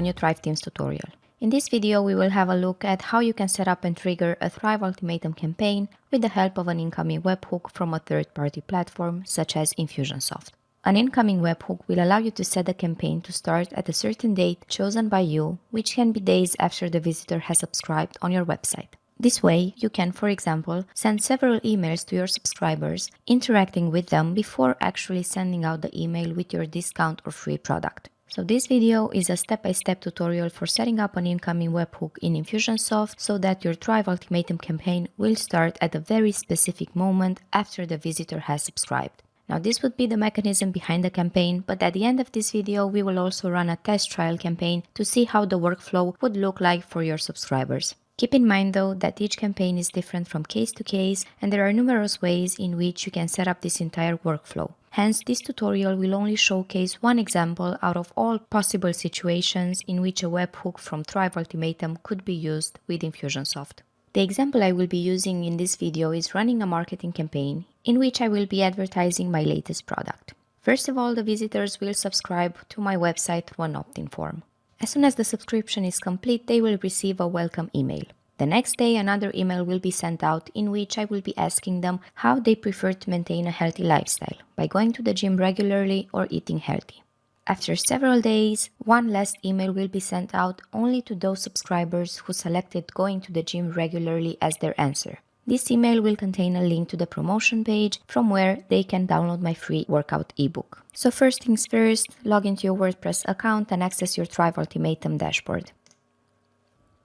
a new Thrive Teams tutorial. In this video, we will have a look at how you can set up and trigger a Thrive Ultimatum campaign with the help of an incoming webhook from a third-party platform such as Infusionsoft. An incoming webhook will allow you to set the campaign to start at a certain date chosen by you, which can be days after the visitor has subscribed on your website. This way, you can, for example, send several emails to your subscribers, interacting with them before actually sending out the email with your discount or free product. So this video is a step-by-step tutorial for setting up an incoming webhook in Infusionsoft so that your Thrive Ultimatum campaign will start at a very specific moment after the visitor has subscribed. Now this would be the mechanism behind the campaign, but at the end of this video we will also run a test trial campaign to see how the workflow would look like for your subscribers. Keep in mind though that each campaign is different from case to case and there are numerous ways in which you can set up this entire workflow. Hence, this tutorial will only showcase one example out of all possible situations in which a webhook from Thrive Ultimatum could be used with Infusionsoft. The example I will be using in this video is running a marketing campaign in which I will be advertising my latest product. First of all, the visitors will subscribe to my website through an opt-in form. As soon as the subscription is complete, they will receive a welcome email. The next day, another email will be sent out in which I will be asking them how they prefer to maintain a healthy lifestyle, by going to the gym regularly or eating healthy. After several days, one last email will be sent out only to those subscribers who selected going to the gym regularly as their answer. This email will contain a link to the promotion page from where they can download my free workout ebook. So first things first, log into your WordPress account and access your Thrive Ultimatum dashboard.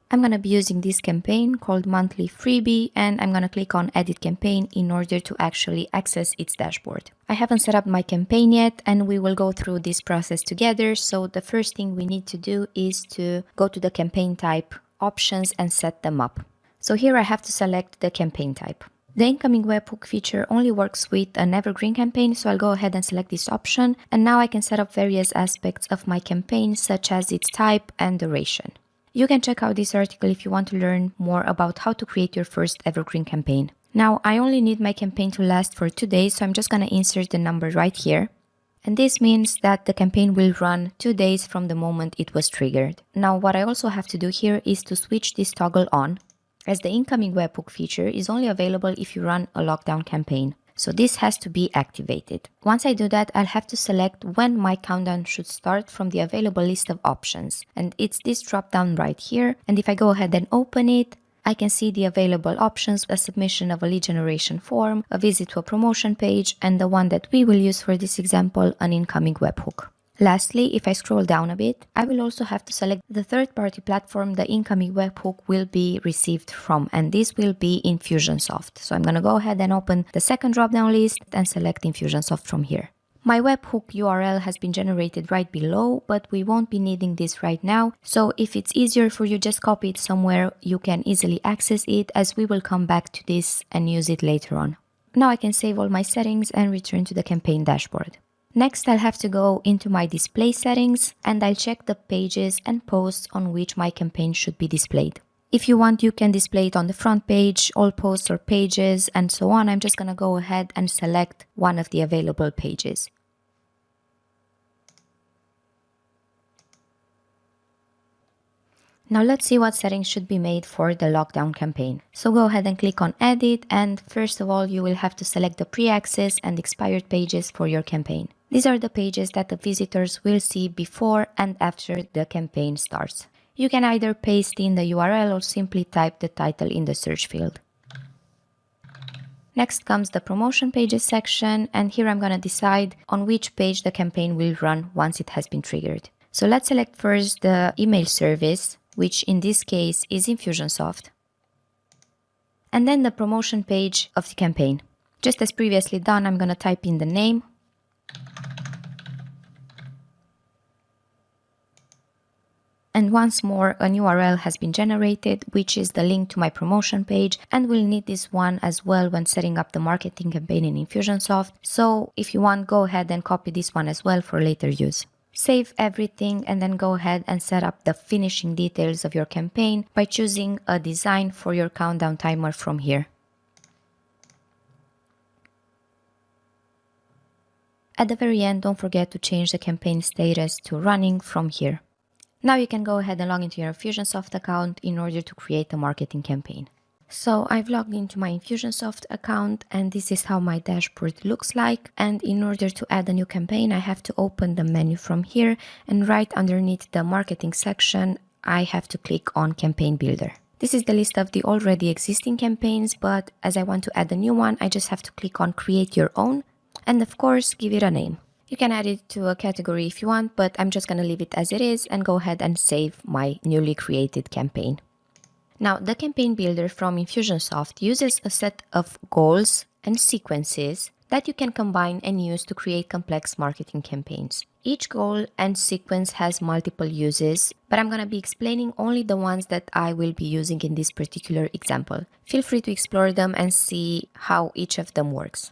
I'm going to be using this campaign called Monthly Freebie and I'm going to click on Edit Campaign in order to actually access its dashboard. I haven't set up my campaign yet and we will go through this process together. So the first thing we need to do is to go to the campaign type options and set them up. So here I have to select the campaign type. The incoming webhook feature only works with an evergreen campaign, so I'll go ahead and select this option. And now I can set up various aspects of my campaign, such as its type and duration. You can check out this article if you want to learn more about how to create your first evergreen campaign. Now, I only need my campaign to last for 2 days, so I'm just going to insert the number right here. And this means that the campaign will run 2 days from the moment it was triggered. Now, what I also have to do here is to switch this toggle on, as the incoming webhook feature is only available if you run a lockdown campaign. So this has to be activated. Once I do that, I'll have to select when my countdown should start from the available list of options. And it's this drop down right here. And if I go ahead and open it, I can see the available options: a submission of a lead generation form, a visit to a promotion page, and the one that we will use for this example, an incoming webhook. Lastly, if I scroll down a bit, I will also have to select the third-party platform the incoming webhook will be received from, and this will be Infusionsoft. So I'm going to go ahead and open the second drop-down list and select Infusionsoft from here. My webhook URL has been generated right below, but we won't be needing this right now. So if it's easier for you, just copy it somewhere you can easily access it, as we will come back to this and use it later on. Now I can save all my settings and return to the campaign dashboard. Next, I'll have to go into my display settings and I'll check the pages and posts on which my campaign should be displayed. If you want, you can display it on the front page, all posts or pages, and so on. I'm just going to go ahead and select one of the available pages. Now let's see what settings should be made for the lockdown campaign. So go ahead and click on Edit, and first of all, you will have to select the pre-access and expired pages for your campaign. These are the pages that the visitors will see before and after the campaign starts. You can either paste in the URL or simply type the title in the search field. Next comes the promotion pages section, and here I'm going to decide on which page the campaign will run once it has been triggered. So let's select first the email service, which in this case is Infusionsoft, and then the promotion page of the campaign. Just as previously done, I'm going to type in the name, and once more a new URL has been generated, which is the link to my promotion page, and we'll need this one as well when setting up the marketing campaign in Infusionsoft. So if you want, go ahead and copy this one as well for later use. Save everything and then go ahead and set up the finishing details of your campaign by choosing a design for your countdown timer from here. At the very end, don't forget to change the campaign status to running from here. Now you can go ahead and log into your Infusionsoft account in order to create a marketing campaign. So I've logged into my Infusionsoft account and this is how my dashboard looks like. And in order to add a new campaign, I have to open the menu from here, and right underneath the marketing section, I have to click on Campaign Builder. This is the list of the already existing campaigns, but as I want to add a new one, I just have to click on Create Your Own and of course give it a name. You can add it to a category if you want, but I'm just going to leave it as it is and go ahead and save my newly created campaign. Now, the campaign builder from Infusionsoft uses a set of goals and sequences that you can combine and use to create complex marketing campaigns. Each goal and sequence has multiple uses, but I'm going to be explaining only the ones that I will be using in this particular example. Feel free to explore them and see how each of them works.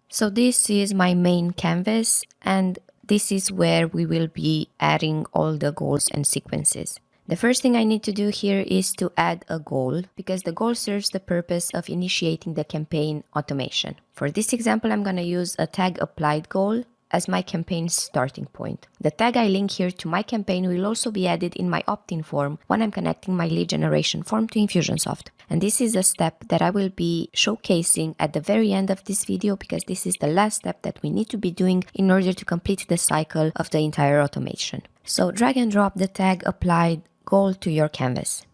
So this is my main canvas, and this is where we will be adding all the goals and sequences. The first thing I need to do here is to add a goal, because the goal serves the purpose of initiating the campaign automation. For this example, I'm going to use a tag applied goal as my campaign's starting point. The tag I link here to my campaign will also be added in my opt-in form when I'm connecting my lead generation form to Infusionsoft. And this is a step that I will be showcasing at the very end of this video, because this is the last step that we need to be doing in order to complete the cycle of the entire automation. So drag and drop the tag applied goal to your canvas.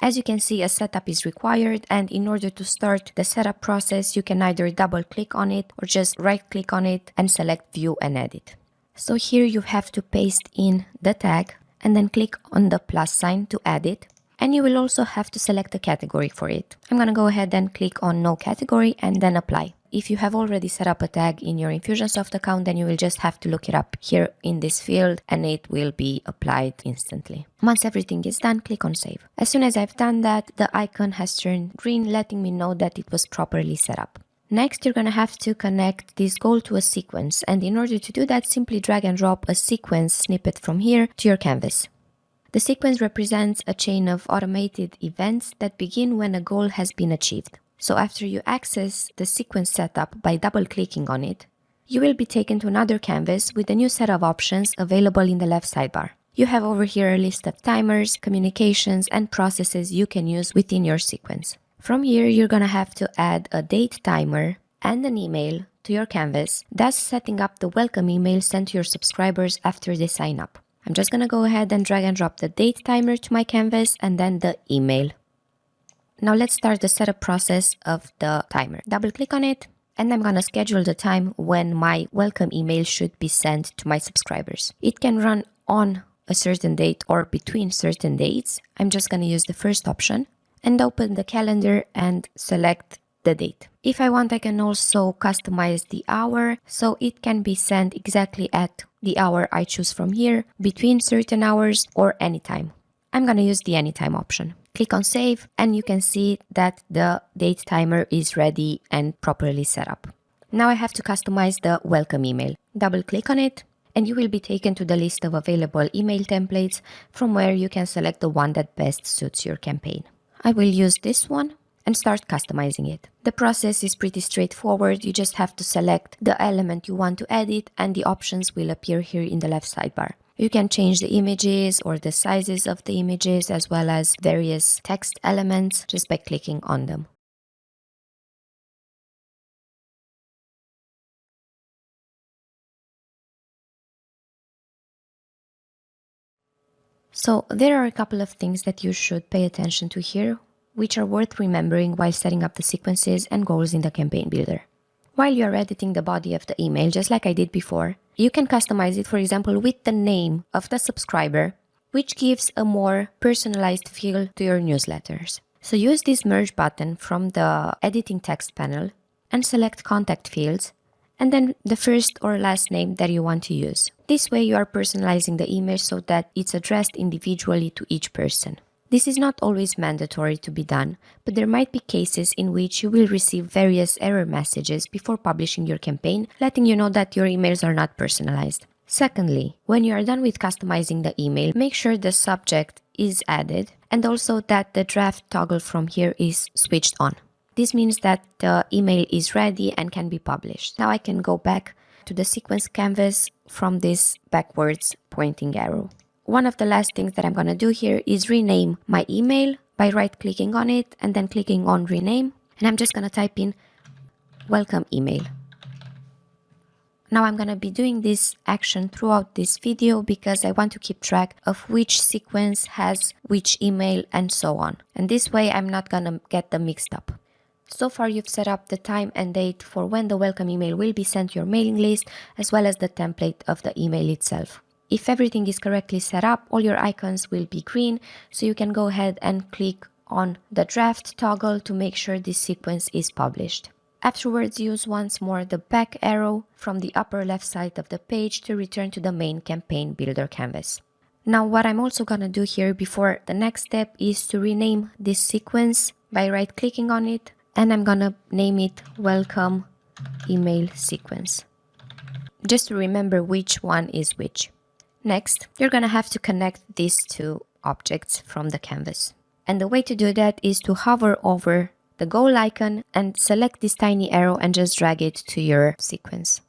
As you can see, a setup is required, and in order to start the setup process, you can either double click on it or just right click on it and select view and edit. So here you have to paste in the tag and then click on the plus sign to add it. And you will also have to select a category for it. I'm going to go ahead and click on no category and then apply. If you have already set up a tag in your Infusionsoft account, then you will just have to look it up here in this field and it will be applied instantly. Once everything is done, click on save. As soon as I've done that, the icon has turned green, letting me know that it was properly set up. Next, you're going to have to connect this goal to a sequence. And in order to do that, simply drag and drop a sequence snippet from here to your canvas. The sequence represents a chain of automated events that begin when a goal has been achieved. So after you access the sequence setup by double-clicking on it, you will be taken to another canvas with a new set of options available in the left sidebar. You have over here a list of timers, communications, and processes you can use within your sequence. From here, you're going to have to add a date timer and an email to your canvas, thus setting up the welcome email sent to your subscribers after they sign up. I'm just going to go ahead and drag and drop the date timer to my canvas and then the email. Now let's start the setup process of the timer. Double click on it and I'm going to schedule the time when my welcome email should be sent to my subscribers. It can run on a certain date or between certain dates. I'm just going to use the first option and open the calendar and select the date. If I want, I can also customize the hour, so it can be sent exactly at the hour I choose from here, between certain hours or anytime. I'm going to use the anytime option. Click on save and you can see that the date timer is ready and properly set up. Now I have to customize the welcome email. Double click on it and you will be taken to the list of available email templates, from where you can select the one that best suits your campaign. I will use this one and start customizing it. The process is pretty straightforward. You just have to select the element you want to edit and the options will appear here in the left sidebar. You can change the images or the sizes of the images, as well as various text elements, just by clicking on them. So there are a couple of things that you should pay attention to here, which are worth remembering while setting up the sequences and goals in the campaign builder. While you are editing the body of the email, just like I did before, you can customize it, for example, with the name of the subscriber, which gives a more personalized feel to your newsletters. So use this merge button from the editing text panel and select contact fields and then the first or last name that you want to use. This way you are personalizing the email so that it's addressed individually to each person. This is not always mandatory to be done, but there might be cases in which you will receive various error messages before publishing your campaign, letting you know that your emails are not personalized. Secondly, when you are done with customizing the email, make sure the subject is added and also that the draft toggle from here is switched on. This means that the email is ready and can be published. Now I can go back to the sequence canvas from this backwards pointing arrow. one of the last things that I'm going to do here is rename my email by right-clicking on it and then clicking on rename. And I'm just going to type in welcome email. Now I'm going to be doing this action throughout this video because I want to keep track of which sequence has which email and so on. And this way I'm not going to get them mixed up. So far you've set up the time and date for when the welcome email will be sent to your mailing list, as well as the template of the email itself. If everything is correctly set up, all your icons will be green, so you can go ahead and click on the draft toggle to make sure this sequence is published. Afterwards, use once more the back arrow from the upper left side of the page to return to the main campaign builder canvas. Now what I'm also gonna do here before the next step is to rename this sequence by right-clicking on it, and I'm gonna name it welcome email sequence, just to remember which one is which. Next, you're gonna have to connect these two objects from the canvas. And the way to do that is to hover over the goal icon and select this tiny arrow and just drag it to your sequence.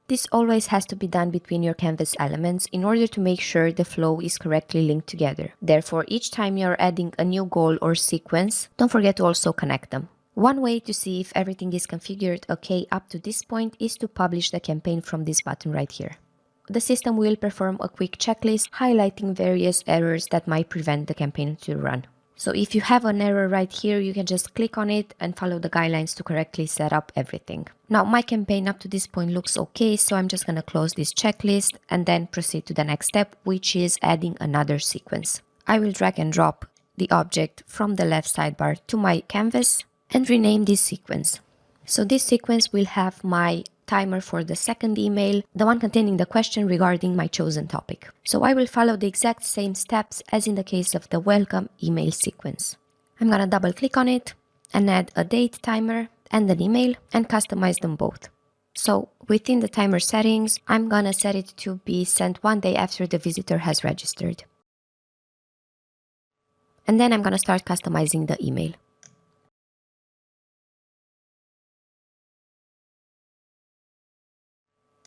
This always has to be done between your canvas elements in order to make sure the flow is correctly linked together. Therefore, each time you're adding a new goal or sequence, don't forget to also connect them. One way to see if everything is configured okay up to this point is to publish the campaign from this button right here. The system will perform a quick checklist highlighting various errors that might prevent the campaign to run. So if you have an error right here, you can just click on it and follow the guidelines to correctly set up everything. Now my campaign up to this point looks okay, so I'm just going to close this checklist and then proceed to the next step, which is adding another sequence. I will drag and drop the object from the left sidebar to my canvas and rename this sequence. So this sequence will have my timer for the second email, the one containing the question regarding my chosen topic. So I will follow the exact same steps as in the case of the welcome email sequence. I'm gonna double click on it and add a date timer and an email and customize them both. So within the timer settings, I'm gonna set it to be sent 1 day after the visitor has registered. And then I'm gonna start customizing the email.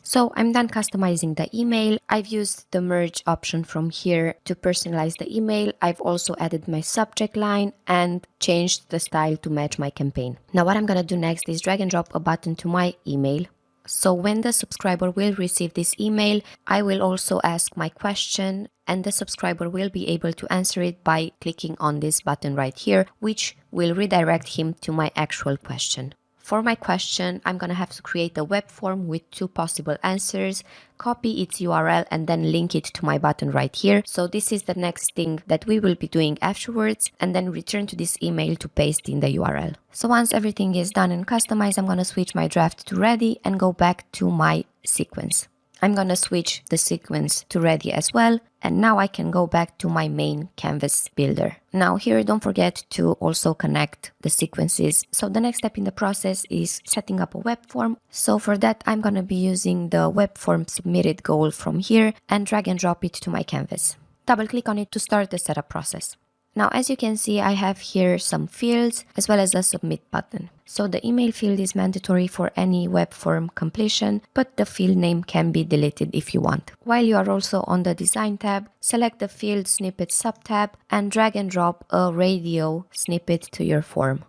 So I'm done customizing the email. I've used the merge option from here to personalize the email. I've also added my subject line and changed the style to match my campaign. Now what I'm gonna do next is drag and drop a button to my email. So when the subscriber will receive this email, I will also ask my question and the subscriber will be able to answer it by clicking on this button right here, which will redirect him to my actual question. For my question, I'm going to have to create a web form with 2 possible answers, copy its URL and then link it to my button right here. So this is the next thing that we will be doing afterwards, and then return to this email to paste in the URL. So once everything is done and customized, I'm going to switch my draft to ready and go back to my sequence. I'm going to switch the sequence to ready as well. And now I can go back to my main canvas builder. Now here, don't forget to also connect the sequences. So the next step in the process is setting up a web form. So for that, I'm going to be using the web form submitted goal from here and drag and drop it to my canvas. Double click on it to start the setup process. Now, as you can see, I have here some fields as well as a submit button. So the email field is mandatory for any web form completion, but the field name can be deleted if you want. While you are also on the design tab, select the field snippet subtab and drag and drop a radio snippet to your form.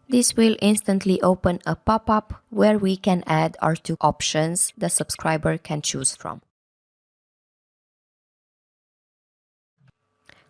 This will instantly open a pop-up where we can add our 2 options the subscriber can choose from.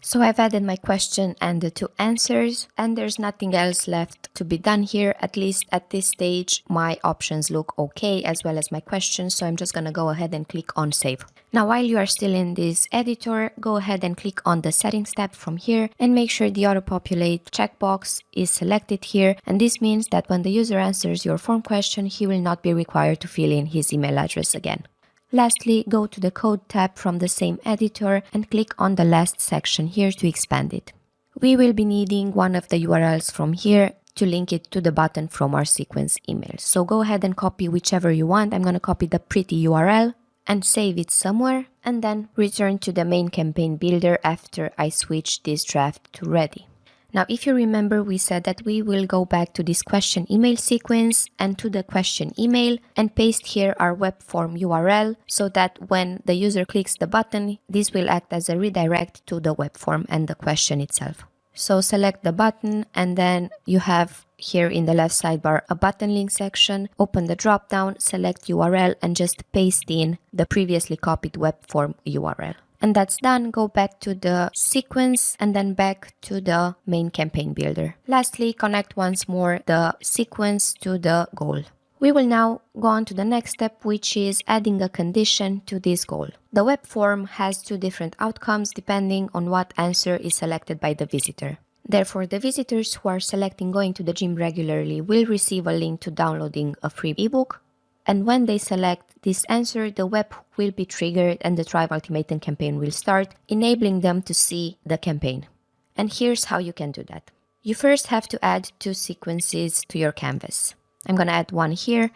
So I've added my question and the 2 answers, and there's nothing else left to be done here. At least at this stage, my options look okay as well as my questions. So I'm just going to go ahead and click on save. Now, while you are still in this editor, go ahead and click on the settings tab from here and make sure the auto-populate checkbox is selected here. And this means that when the user answers your form question, he will not be required to fill in his email address again. Lastly, go to the code tab from the same editor and click on the last section here to expand it. We will be needing one of the URLs from here to link it to the button from our sequence email. So go ahead and copy whichever you want. I'm going to copy the pretty URL and save it somewhere and then return to the main campaign builder after I switch this draft to ready. Now, if you remember, we said that we will go back to this question email sequence and to the question email and paste here our web form URL so that when the user clicks the button, this will act as a redirect to the web form and the question itself. So select the button and then you have here in the left sidebar a button link section. Open the drop down, select URL and just paste in the previously copied web form URL. And that's done. Go back to the sequence and then back to the main campaign builder. Lastly, connect once more the sequence to the goal. We will now go on to the next step, which is adding a condition to this goal. The web form has two different outcomes depending on what answer is selected by the visitor. Therefore, the visitors who are selecting going to the gym regularly will receive a link to downloading a free ebook. And when they select this answer, the webhook will be triggered and the Thrive Ultimatum campaign will start, enabling them to see the campaign. And here's how you can do that. You first have to add two sequences to your canvas. I'm going to add one here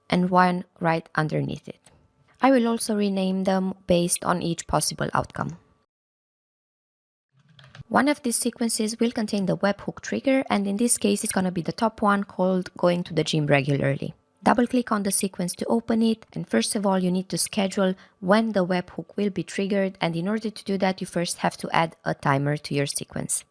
and one right underneath it. I will also rename them based on each possible outcome. One of these sequences will contain the webhook trigger, and in this case, it's going to be the top one called going to the gym regularly. Double-click on the sequence to open it, and first of all, you need to schedule when the webhook will be triggered, and in order to do that, you first have to add a timer to your sequence.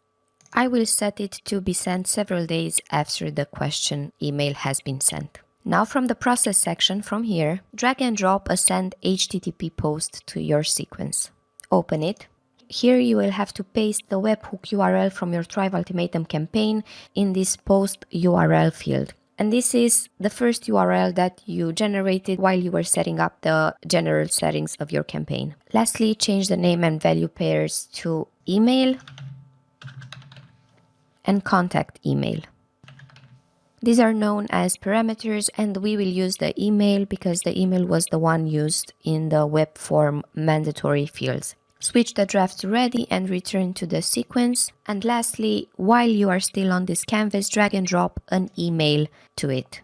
I will set it to be sent several days after the question email has been sent. Now from the process section from here, drag and drop a send HTTP post to your sequence. Open it. Here you will have to paste the webhook URL from your Thrive Ultimatum campaign in this post URL field. And this is the first URL that you generated while you were setting up the general settings of your campaign. Lastly, change the name and value pairs to email and contact email. These are known as parameters, and we will use the email because the email was the one used in the web form mandatory fields. Switch the draft to ready and return to the sequence. And lastly, while you are still on this canvas, drag and drop an email to it.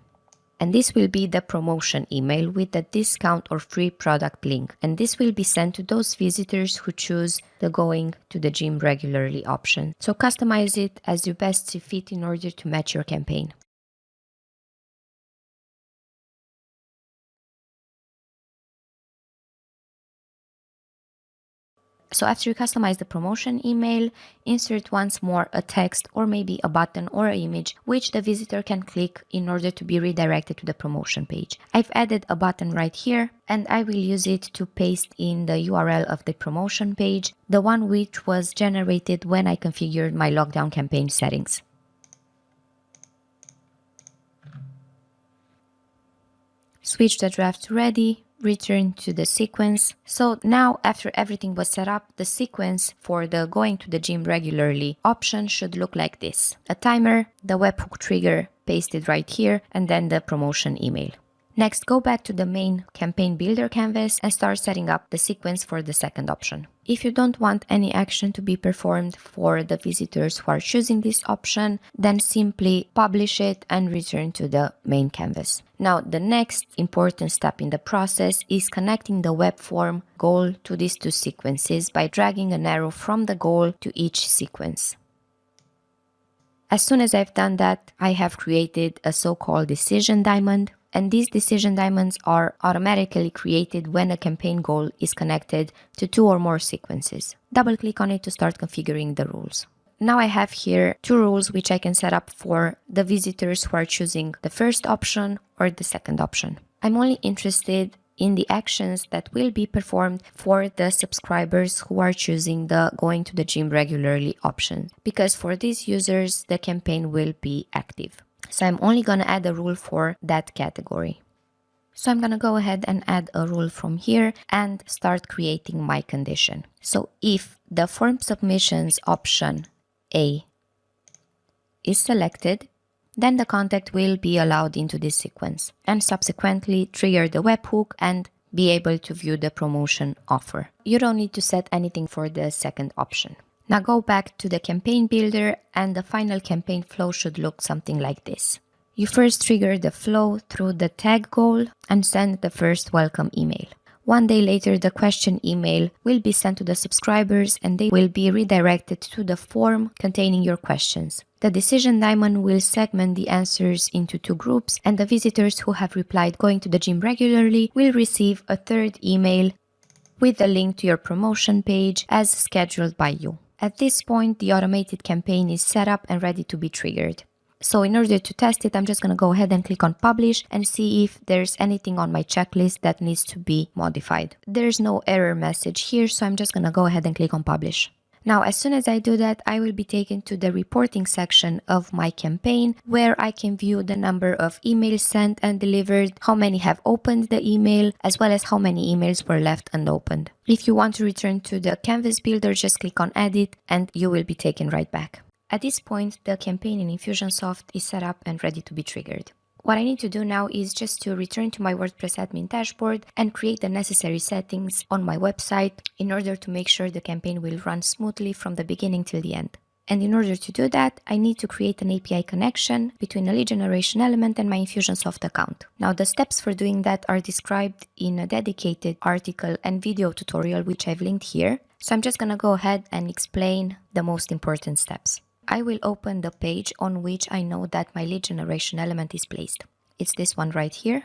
And this will be the promotion email with the discount or free product link. And this will be sent to those visitors who choose the going to the gym regularly option. So customize it as you best see fit in order to match your campaign. So after you customize the promotion email, insert once more a text or maybe a button or an image which the visitor can click in order to be redirected to the promotion page. I've added a button right here and I will use it to paste in the URL of the promotion page, the one which was generated when I configured my lockdown campaign settings. Switch the draft to ready. Return to the sequence. So now after everything was set up, the sequence for the going to the gym regularly option should look like this. A timer, the webhook trigger pasted right here, and then the promotion email. Next, go back to the main campaign builder canvas and start setting up the sequence for the second option. If you don't want any action to be performed for the visitors who are choosing this option, then simply publish it and return to the main canvas. Now, the next important step in the process is connecting the web form goal to these two sequences by dragging an arrow from the goal to each sequence. As soon as I've done that, I have created a so-called decision diamond. And these decision diamonds are automatically created when a campaign goal is connected to two or more sequences. Double-click on it to start configuring the rules. Now I have here two rules which I can set up for the visitors who are choosing the first option or the second option. I'm only interested in the actions that will be performed for the subscribers who are choosing the going to the gym regularly option, because for these users, the campaign will be active. So I'm only going to add a rule for that category. So I'm going to go ahead and add a rule from here and start creating my condition. So if the form submissions option A is selected, then the contact will be allowed into this sequence and subsequently trigger the webhook and be able to view the promotion offer. You don't need to set anything for the second option. Now go back to the campaign builder and the final campaign flow should look something like this. You first trigger the flow through the tag goal and send the first welcome email. One day later, the question email will be sent to the subscribers and they will be redirected to the form containing your questions. The decision diamond will segment the answers into 2 groups, and the visitors who have replied going to the gym regularly will receive a 3rd email with a link to your promotion page as scheduled by you. At this point, the automated campaign is set up and ready to be triggered. So in order to test it, I'm just going to go ahead and click on publish and see if there's anything on my checklist that needs to be modified. There's no error message here, so I'm just going to go ahead and click on publish. Now, as soon as I do that, I will be taken to the reporting section of my campaign where I can view the number of emails sent and delivered, how many have opened the email, as well as how many emails were left unopened. If you want to return to the Canvas builder, just click on edit and you will be taken right back. At this point, the campaign in Infusionsoft is set up and ready to be triggered. What I need to do now is just to return to my WordPress admin dashboard and create the necessary settings on my website in order to make sure the campaign will run smoothly from the beginning till the end. And in order to do that, I need to create an API connection between a lead generation element and my Infusionsoft account. Now, the steps for doing that are described in a dedicated article and video tutorial, which I've linked here. So I'm just going to go ahead and explain the most important steps. I will open the page on which I know that my lead generation element is placed. It's this one right here.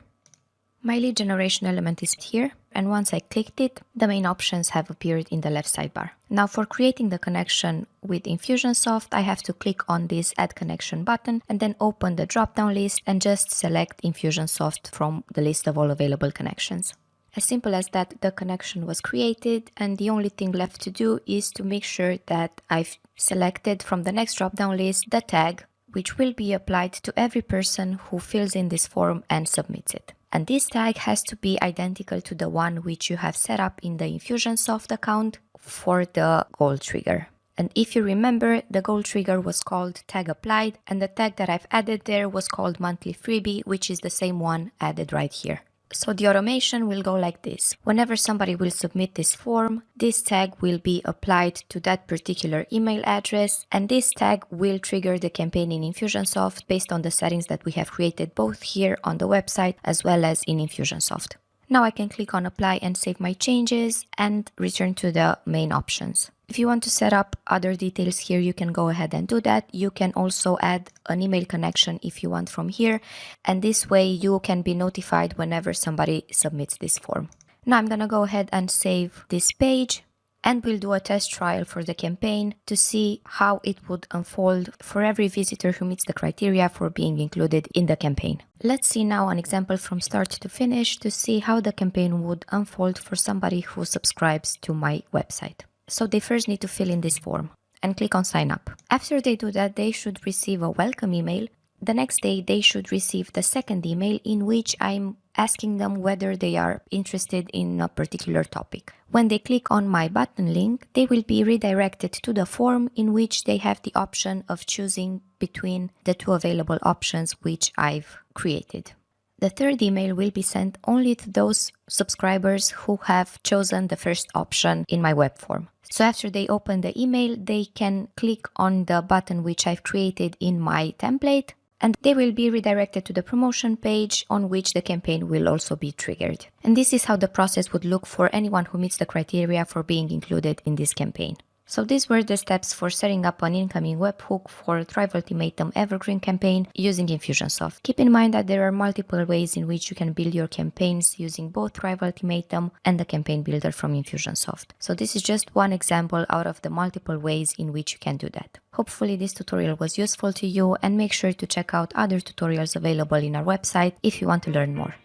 My lead generation element is here, and once I clicked it, the main options have appeared in the left sidebar. Now, for creating the connection with Infusionsoft, I have to click on this Add Connection button and then open the drop-down list and just select Infusionsoft from the list of all available connections. As simple as that, the connection was created, and the only thing left to do is to make sure that I've selected from the next drop-down list the tag, which will be applied to every person who fills in this form and submits it. And this tag has to be identical to the one which you have set up in the Infusionsoft account for the goal trigger. And if you remember, the goal trigger was called tag applied, and the tag that I've added there was called monthly freebie, which is the same one added right here. So the automation will go like this. Whenever somebody will submit this form, this tag will be applied to that particular email address, and this tag will trigger the campaign in Infusionsoft based on the settings that we have created both here on the website as well as in Infusionsoft. Now I can click on apply and save my changes and return to the main options. If you want to set up other details here, you can go ahead and do that. You can also add an email connection if you want from here, and this way you can be notified whenever somebody submits this form. Now I'm gonna go ahead and save this page, and we'll do a test trial for the campaign to see how it would unfold for every visitor who meets the criteria for being included in the campaign. Let's see now an example from start to finish to see how the campaign would unfold for somebody who subscribes to my website. So they first need to fill in this form and click on sign up. After they do that, they should receive a welcome email. The next day, they should receive the second email in which I'm asking them whether they are interested in a particular topic. When they click on my button link, they will be redirected to the form in which they have the option of choosing between the 2 available options which I've created. The third email will be sent only to those subscribers who have chosen the first option in my web form. So after they open the email, they can click on the button which I've created in my template, and they will be redirected to the promotion page on which the campaign will also be triggered. And this is how the process would look for anyone who meets the criteria for being included in this campaign. So these were the steps for setting up an incoming webhook for Thrive Ultimatum Evergreen campaign using Infusionsoft. Keep in mind that there are multiple ways in which you can build your campaigns using both Thrive Ultimatum and the campaign builder from Infusionsoft. So this is just one example out of the multiple ways in which you can do that. Hopefully this tutorial was useful to you, and make sure to check out other tutorials available in our website if you want to learn more.